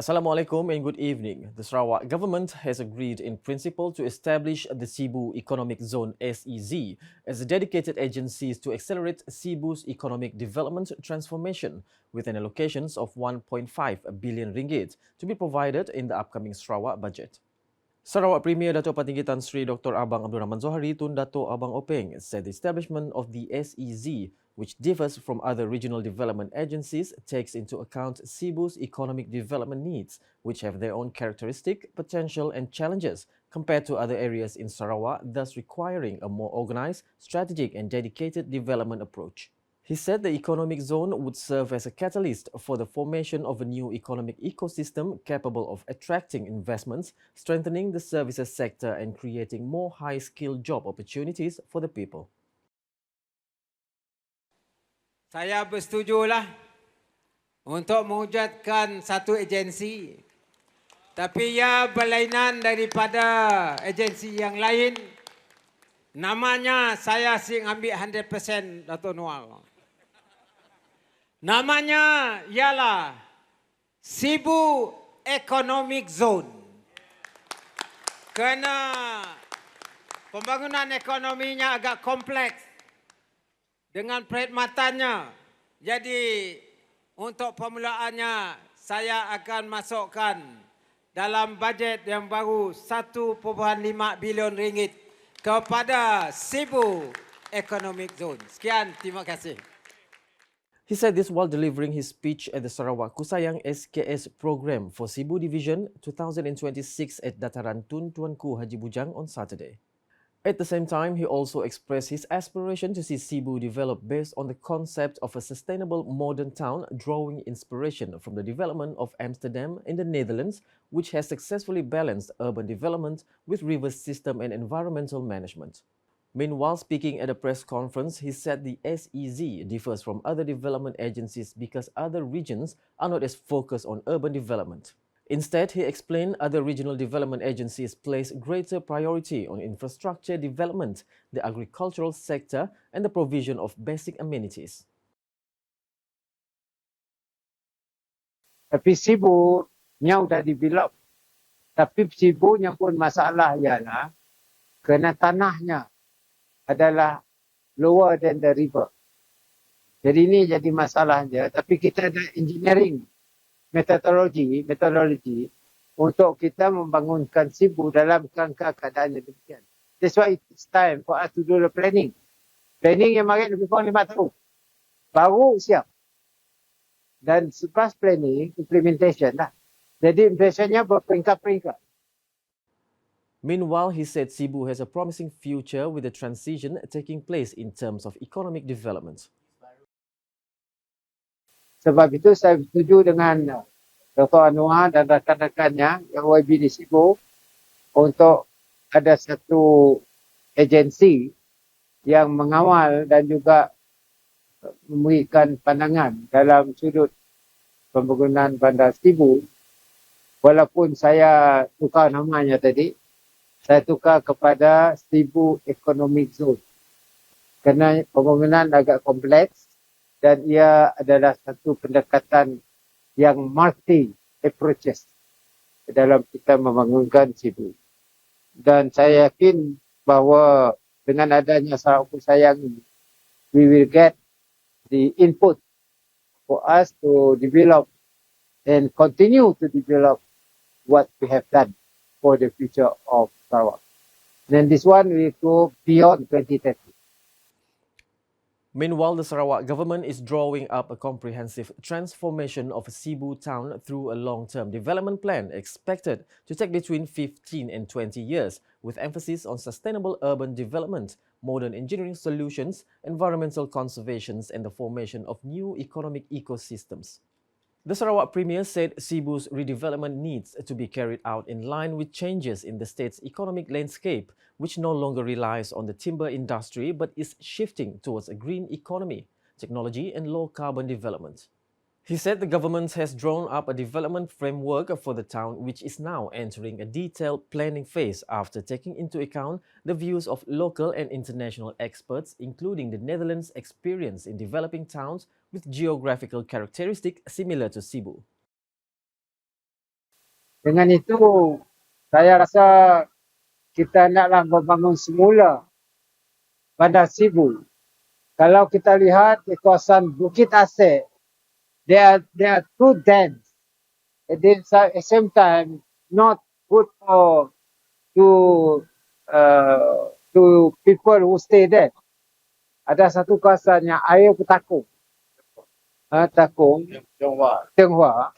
Assalamualaikum and good evening. The Sarawak government has agreed in principle to establish the Sibu Economic Zone SEZ as a dedicated agency to accelerate Sibu's economic development transformation with an allocations of 1.5 billion ringgit to be provided in the upcoming Sarawak budget. Sarawak Premier Dato' Patinggi Tan Sri Dr. Abang Abdul Rahman Zohari Tun Dato' Abang Openg said the establishment of the SEZ, which differs from other regional development agencies, takes into account Sibu's economic development needs, which have their own characteristic, potential and challenges compared to other areas in Sarawak, thus requiring a more organised, strategic and dedicated development approach. He said the economic zone would serve as a catalyst for the formation of a new economic ecosystem capable of attracting investments, strengthening the services sector and creating more high-skilled job opportunities for the people. Saya bersetujulah untuk mewujudkan satu agensi. Tapi ia berlainan daripada agensi yang lain. Namanya saya sing ambil 100% Dato' Noor. Namanya ialah Sibu Economic Zone. Kerana pembangunan ekonominya agak kompleks dengan perkhidmatannya. Jadi untuk permulaannya saya akan masukkan dalam bajet yang baru 1.5 bilion ringgit kepada Sibu Economic Zone. Sekian, terima kasih. He said this while delivering his speech at the Sarawak Kusayang SKS program for Sibu Division 2026 at Dataran Tun Tuanku Haji Bujang on Saturday. At the same time, he also expressed his aspiration to see Sibu develop based on the concept of a sustainable modern town, drawing inspiration from the development of Amsterdam in the Netherlands, which has successfully balanced urban development with river system and environmental management. Meanwhile, speaking at a press conference, he said the SEZ differs from other development agencies because other regions are not as focused on urban development. Instead, he explained other regional development agencies place greater priority on infrastructure development, the agricultural sector, and the provision of basic amenities. Tapi Sibunya sudah develop. Tapi Sibunya pun masalah ialah kerana tanahnya adalah lower than the river. Jadi ini jadi masalah dia. Tapi kita ada engineering metodologi untuk kita membangunkan Sibu dalam kerangka keadaan yang demikian. That's why it's time for us to do the planning. Planning yang makin lebih kurang 5 tahun. Baru siap. Dan selepas planning, implementation lah. Jadi implementationnya berperingkat-peringkat. Meanwhile, he said Sibu has a promising future with the transition taking place in terms of economic development. Sebab itu saya setuju dengan Dr. Anwar dan rakan-rakannya yang YB di Sibu untuk ada satu agensi yang mengawal dan juga memberikan pandangan dalam sudut pembangunan bandar Sibu. Walaupun saya tukar namanya tadi, saya tukar kepada Sibu Economic Zone. Kerana pembangunan agak kompleks dan ia adalah satu pendekatan yang multi approaches dalam kita membangunkan Sibu. Dan saya yakin bahawa dengan adanya Sarawak Kusayang ini, we will get the input for us to develop and continue to develop what we have done for the future of Sarawak. Then this one will go beyond 2030. Meanwhile, the Sarawak government is drawing up a comprehensive transformation of Sibu town through a long-term development plan expected to take between 15 and 20 years, with emphasis on sustainable urban development, modern engineering solutions, environmental conservation and the formation of new economic ecosystems. The Sarawak Premier said Sibu's redevelopment needs to be carried out in line with changes in the state's economic landscape, which no longer relies on the timber industry but is shifting towards a green economy, technology and low-carbon development. He said the government has drawn up a development framework for the town, which is now entering a detailed planning phase after taking into account the views of local and international experts, including the Netherlands' experience in developing towns with geographical characteristics similar to Sibu. Dengan itu, saya rasa kita naklah membangun semula bandar Sibu. Kalau kita lihat di kawasan Bukit Asik, they are too dense. At the same time, not good for to people who stay there. Ada satu kawasan yang air bertakung. Takung, Tionghoa.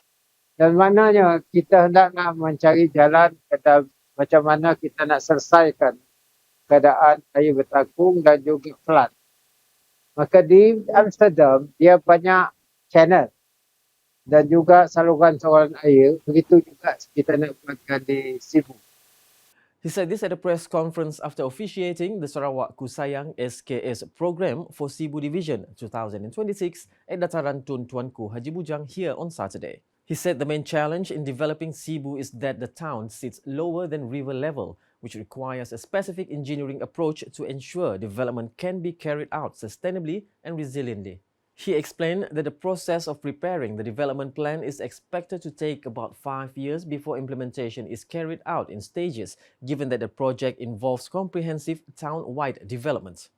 Dan maknanya kita hendak nak mencari jalan kata macam mana kita nak selesaikan keadaan air bertakung dan juga flood. Maka di Amsterdam, dia banyak channel dan juga saluran-saluran air. Begitu juga kita nak buatkan di Sibu. He said this at a press conference after officiating the Sarawak Kusayang SKS program for Sibu Division 2026 at Dataran Tun Tuanku Haji Bujang here on Saturday. He said the main challenge in developing Sibu is that the town sits lower than river level, which requires a specific engineering approach to ensure development can be carried out sustainably and resiliently. He explained that the process of preparing the development plan is expected to take about 5 years before implementation is carried out in stages, given that the project involves comprehensive town-wide development.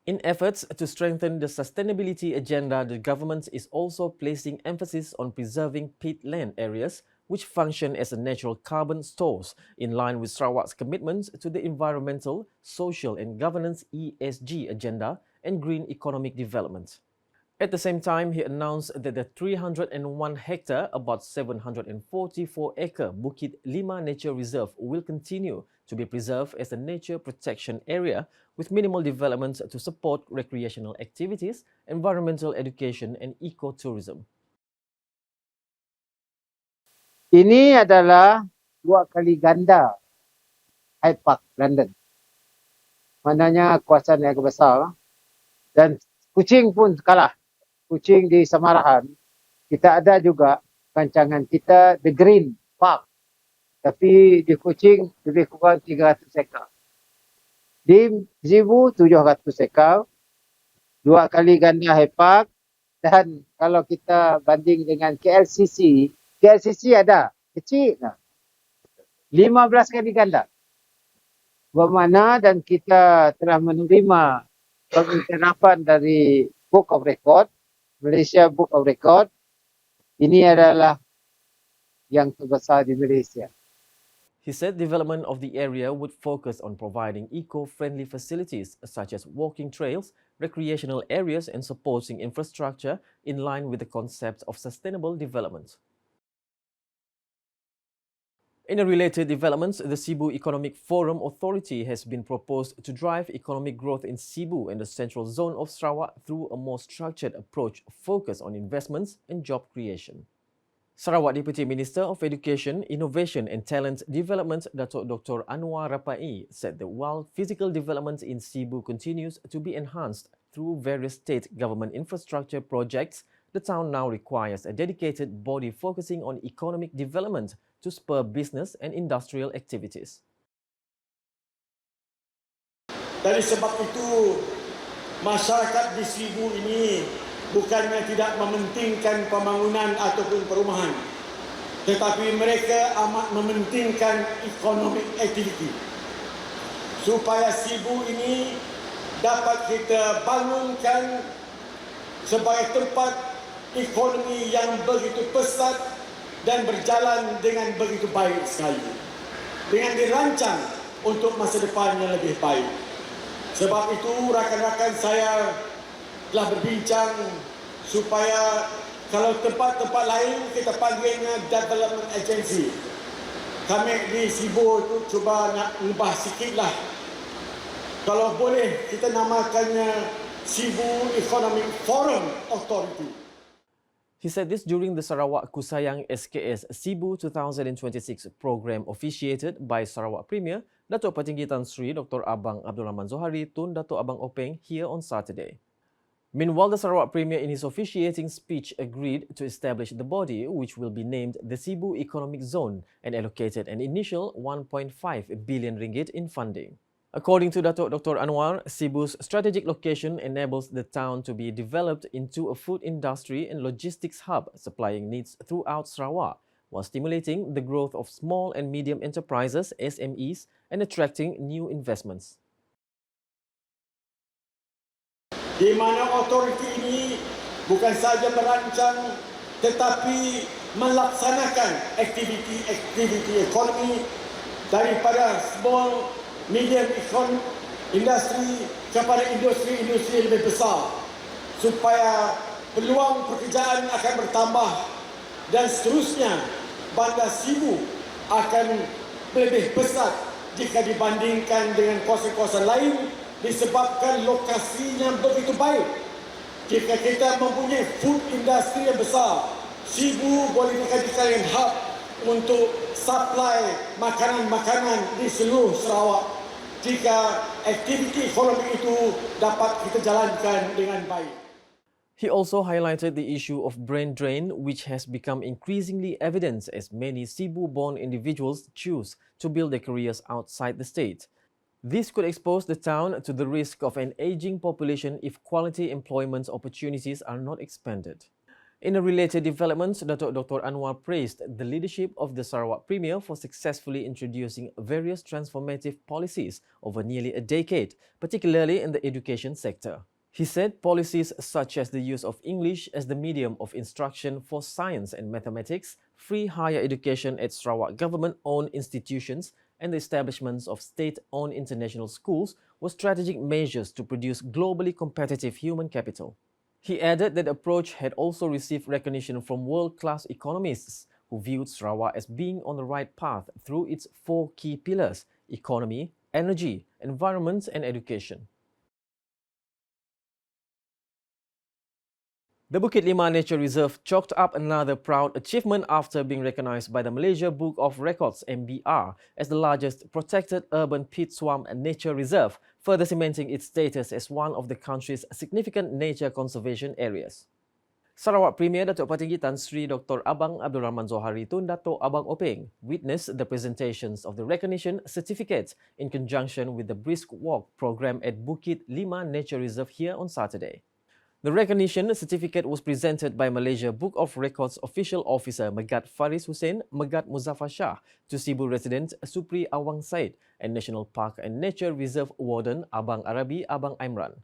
In efforts to strengthen the sustainability agenda, the government is also placing emphasis on preserving peatland areas, which function as a natural carbon stores, in line with Sarawak's commitment to the environmental, social and governance ESG agenda and green economic development. At the same time, he announced that the 301-hectare, about 744-acre Bukit Lima Nature Reserve will continue to be preserved as a nature protection area with minimal development to support recreational activities, environmental education and ecotourism. Ini adalah 2 kali ganda Hyde Park, London. Maknanya kawasan yang besar dan Kuching pun kalah. Kuching di Samarahan, kita ada juga rancangan kita The Green Park. Tapi di Kuching lebih kurang 300 ekar. Di Sibu 700 ekar, 2 kali ganda Hyde Park, dan kalau kita banding dengan KLCC ada kecil lah. 15 kali ganda. Bermakna dan kita telah menerima pengiktirafan dari Book of Record, Malaysia Book of Record. Ini adalah yang terbesar di Malaysia. He said development of the area would focus on providing eco-friendly facilities such as walking trails, recreational areas and supporting infrastructure in line with the concept of sustainable development. In a related development, the Sibu Economic Forum Authority has been proposed to drive economic growth in Sibu and the central zone of Sarawak through a more structured approach focused on investments and job creation. Sarawak Deputy Minister of Education, Innovation and Talent Development, Datuk Dr. Anwar Rapai, said that while physical development in Sibu continues to be enhanced through various state government infrastructure projects, the town now requires a dedicated body focusing on economic development to spur business and industrial activities. Dari sebab itu, masyarakat di Sibu ini bukannya tidak mementingkan pembangunan ataupun perumahan, tetapi mereka amat mementingkan economic activity. Supaya Sibu ini dapat kita bangunkan sebagai tempat ekonomi yang begitu pesat dan berjalan dengan begitu baik sekali, dengan dirancang untuk masa depan yang lebih baik. Sebab itu rakan-rakan saya telah berbincang supaya kalau tempat-tempat lain kita panggilnya development agency, kami di Sibu itu cuba nak ubah sikitlah. Kalau boleh kita namakannya Sibu Economic Forum Authority. He said this during the Sarawak Kusayang SKS Sibu 2026 program officiated by Sarawak Premier Datuk Patinggi Tan Sri Dr. Abang Abdul Rahman Zohari Tun Datuk Abang Openg here on Saturday. Meanwhile, the Sarawak Premier in his officiating speech agreed to establish the body which will be named the Sibu Economic Zone and allocated an initial 1.5 billion ringgit in funding. According to Datuk Dr. Anwar, Sibu's strategic location enables the town to be developed into a food industry and logistics hub supplying needs throughout Sarawak, while stimulating the growth of small and medium enterprises (SMEs) and attracting new investments. Di mana otoriti ini bukan saja merancang tetapi melaksanakan aktiviti ekonomi daripada small medium industri kepada industri lebih besar supaya peluang pekerjaan akan bertambah dan seterusnya bandar Sibu akan lebih besar jika dibandingkan dengan kawasan-kawasan lain disebabkan lokasinya begitu baik. Jika kita mempunyai food industri yang besar, Sibu boleh dijadikan hub untuk supply makanan-makanan di seluruh Sarawak. Jika aktiviti ekonomi itu dapat kita jalankan dengan baik. He also highlighted the issue of brain drain, which has become increasingly evident as many Sibu-born individuals choose to build their careers outside the state. This could expose the town to the risk of an aging population if quality employment opportunities are not expanded. In a related development, Dr. Anwar praised the leadership of the Sarawak Premier for successfully introducing various transformative policies over nearly a decade, particularly in the education sector. He said policies such as the use of English as the medium of instruction for science and mathematics, free higher education at Sarawak government-owned institutions, and the establishments of state-owned international schools were strategic measures to produce globally competitive human capital. He added that the approach had also received recognition from world-class economists who viewed Sarawak as being on the right path through its 4 key pillars: economy, energy, environment, and education. The Bukit Lima Nature Reserve chalked up another proud achievement after being recognized by the Malaysia Book of Records (MBR) as the largest protected urban peat swamp nature reserve, further cementing its status as one of the country's significant nature conservation areas. Sarawak Premier Datuk Patinggi Tan Sri Dr. Abang Abdul Rahman Zohari Tun Dato' Abang Openg witnessed the presentations of the recognition certificates in conjunction with the Briskwalk program at Bukit Lima Nature Reserve here on Saturday. The recognition certificate was presented by Malaysia Book of Records Official Officer Megat Faris Hussein Megat Muzaffar Shah to Sibu resident Supri Awang Said and National Park and Nature Reserve Warden Abang Arabi Abang Imran.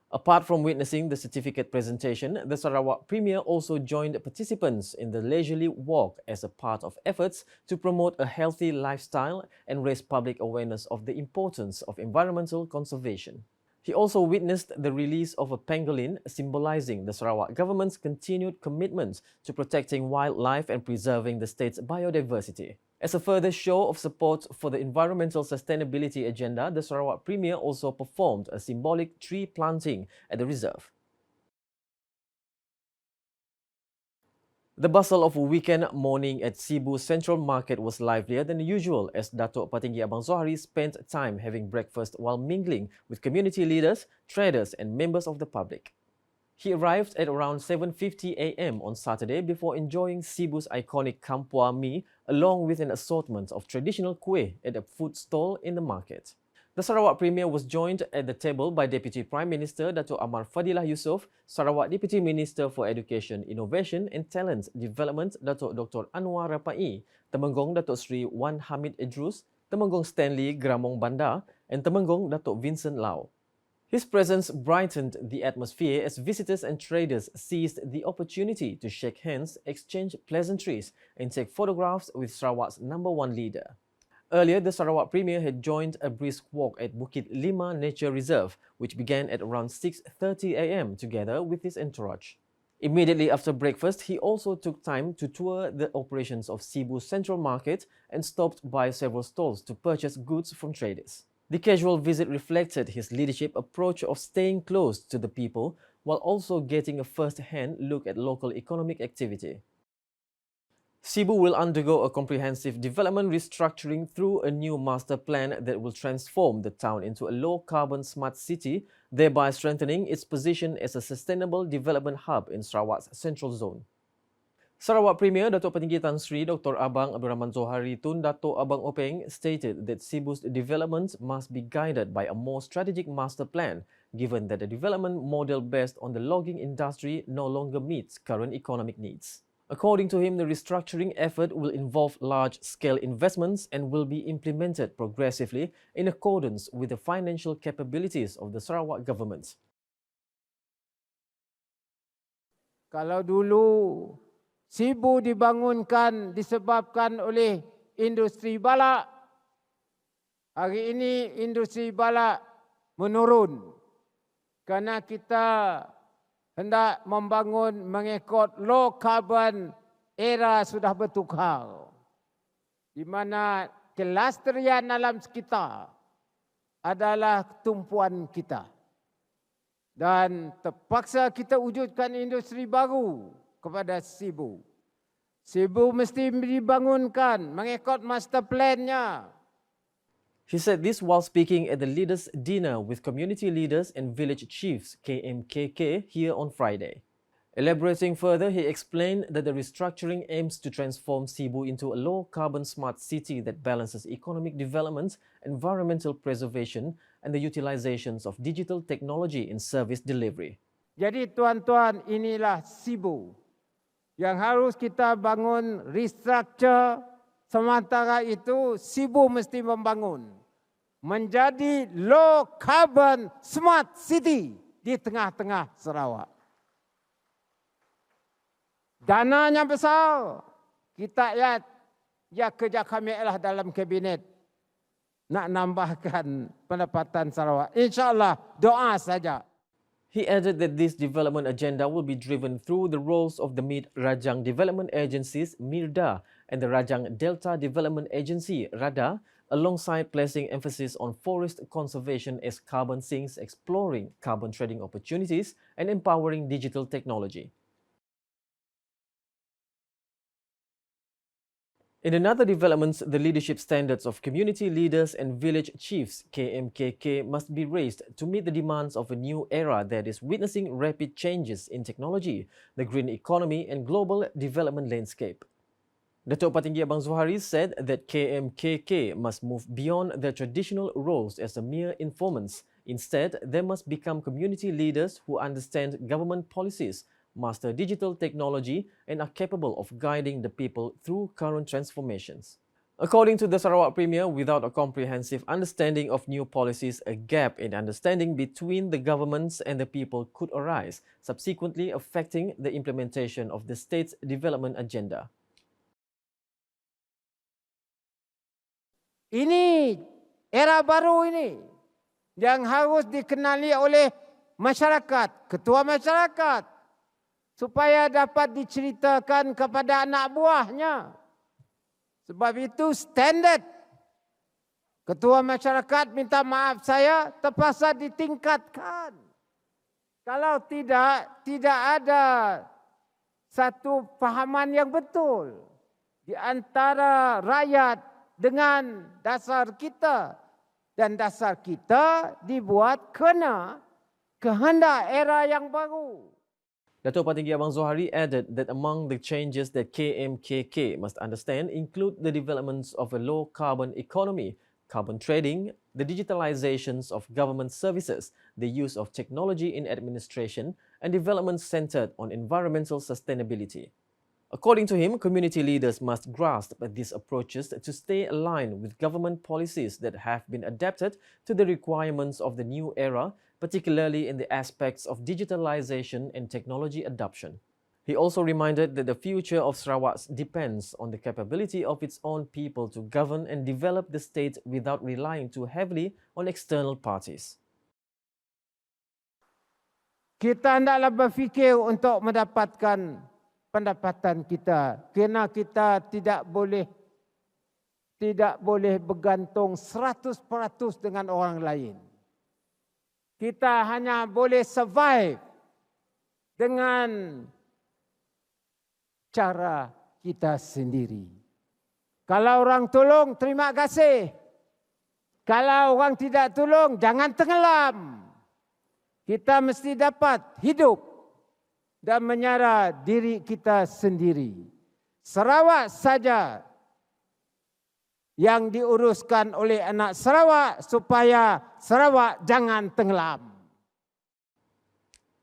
Apart from witnessing the certificate presentation, the Sarawak Premier also joined participants in the leisurely walk as a part of efforts to promote a healthy lifestyle and raise public awareness of the importance of environmental conservation. He also witnessed the release of a pangolin, symbolizing the Sarawak government's continued commitment to protecting wildlife and preserving the state's biodiversity. As a further show of support for the environmental sustainability agenda, the Sarawak Premier also performed a symbolic tree planting at the reserve. The bustle of a weekend morning at Sibu Central Market was livelier than usual as Datuk Patinggi Abang Zohari spent time having breakfast while mingling with community leaders, traders and members of the public. He arrived at around 7:50 a.m. on Saturday before enjoying Sibu's iconic Kampua mee along with an assortment of traditional kuih at a food stall in the market. The Sarawak Premier was joined at the table by Deputy Prime Minister Datuk Amar Fadilah Yusof, Sarawak Deputy Minister for Education, Innovation and Talent Development Datuk Dr. Anwar Rapai, Temenggong Datuk Sri Wan Hamid Idrus, Temenggong Stanley Gramong Bandar and Temenggong Datuk Vincent Lau. His presence brightened the atmosphere as visitors and traders seized the opportunity to shake hands, exchange pleasantries and take photographs with Sarawak's #1 leader. Earlier, the Sarawak Premier had joined a brisk walk at Bukit Lima Nature Reserve, which began at around 6:30 a.m. together with his entourage. Immediately after breakfast, he also took time to tour the operations of Sibu Central Market and stopped by several stalls to purchase goods from traders. The casual visit reflected his leadership approach of staying close to the people while also getting a first-hand look at local economic activity. Sibu will undergo a comprehensive development restructuring through a new master plan that will transform the town into a low-carbon smart city, thereby strengthening its position as a sustainable development hub in Sarawak's central zone. Sarawak Premier Datuk Patinggi Tan Sri Dr. Abang Abdul Rahman Zohari Tun Dato' Abang Openg stated that Sibu's development must be guided by a more strategic master plan, given that the development model based on the logging industry no longer meets current economic needs. According to him, the restructuring effort will involve large-scale investments and will be implemented progressively in accordance with the financial capabilities of the Sarawak government. Kalau dulu Sibu dibangunkan disebabkan oleh industri balak, hari ini industri balak menurun kerana kita hendak membangun mengikut low carbon era sudah bertukar, di mana kelestarian alam sekitar adalah tumpuan kita. Dan terpaksa kita wujudkan industri baru kepada Sibu. Sibu mesti dibangunkan mengikut master plan-nya. He said this while speaking at the leaders' dinner with community leaders and village chiefs KMKK here on Friday. Elaborating further, he explained that the restructuring aims to transform Sibu into a low-carbon smart city that balances economic development, environmental preservation and the utilizations of digital technology in service delivery. Jadi tuan-tuan, inilah Sibu yang harus kita bangun restructure. Sementara itu Sibu mesti membangun menjadi low carbon smart city di tengah-tengah Sarawak. Dananya besar. Kita ya kerja kami ialah dalam kabinet nak nambahkan pendapatan Sarawak. InsyaAllah doa saja. He added that this development agenda will be driven through the roles of the Mid-Rajang Development Agencies, MIRDA, and the Rajang Delta Development Agency, RADA, alongside placing emphasis on forest conservation as carbon sinks, exploring carbon trading opportunities, and empowering digital technology. In another development, the leadership standards of community leaders and village chiefs KMKK must be raised to meet the demands of a new era that is witnessing rapid changes in technology, the green economy and global development landscape. Datuk Patinggi Abang Zuhari said that KMKK must move beyond their traditional roles as a mere informants. Instead, they must become community leaders who understand government policies, master digital technology and are capable of guiding the people through current transformations. According to the Sarawak Premier, without a comprehensive understanding of new policies, a gap in understanding between the governments and the people could arise, subsequently affecting the implementation of the state's development agenda. Ini era baru ini yang harus dikenali oleh masyarakat, ketua masyarakat, supaya dapat diceritakan kepada anak buahnya. Sebab itu standard. Ketua masyarakat minta maaf saya terpaksa ditingkatkan. Kalau tidak ada satu fahaman yang betul di antara rakyat dengan dasar kita. Dan dasar kita dibuat kena kehendak era yang baru. Datuk Patinggi Abang Zuhari added that among the changes that KMKK must understand include the developments of a low-carbon economy, carbon trading, the digitalizations of government services, the use of technology in administration, and developments centered on environmental sustainability. According to him, community leaders must grasp these approaches to stay aligned with government policies that have been adapted to the requirements of the new era, particularly in the aspects of digitalization and technology adoption. He also reminded that the future of Sarawak depends on the capability of its own people to govern and develop the state without relying too heavily on external parties. Kita hendaklah berfikir untuk mendapatkan pendapatan kita, kerana kita tidak boleh bergantung 100% dengan orang lain. Kita hanya boleh survive dengan cara kita sendiri. Kalau orang tolong, terima kasih. Kalau orang tidak tolong, jangan tenggelam. Kita mesti dapat hidup dan menyara diri kita sendiri. Sarawak saja yang diuruskan oleh anak Sarawak supaya Sarawak jangan tenggelam.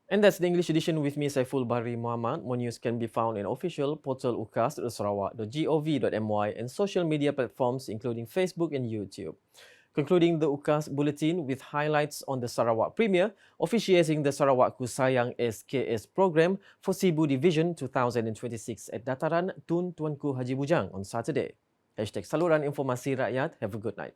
And that's the English edition with me, Saiful Bahri Muhammad. More news can be found in official portal ukas.sarawak.gov.my and social media platforms including Facebook and YouTube. Concluding the UKAS Bulletin with highlights on the Sarawak Premier officiating the Sarawak Kusayang SKS program for Sibu Division 2026 at Dataran Tun Tuanku Haji Bujang on Saturday. #Saluran Informasi Rakyat. Have a good night.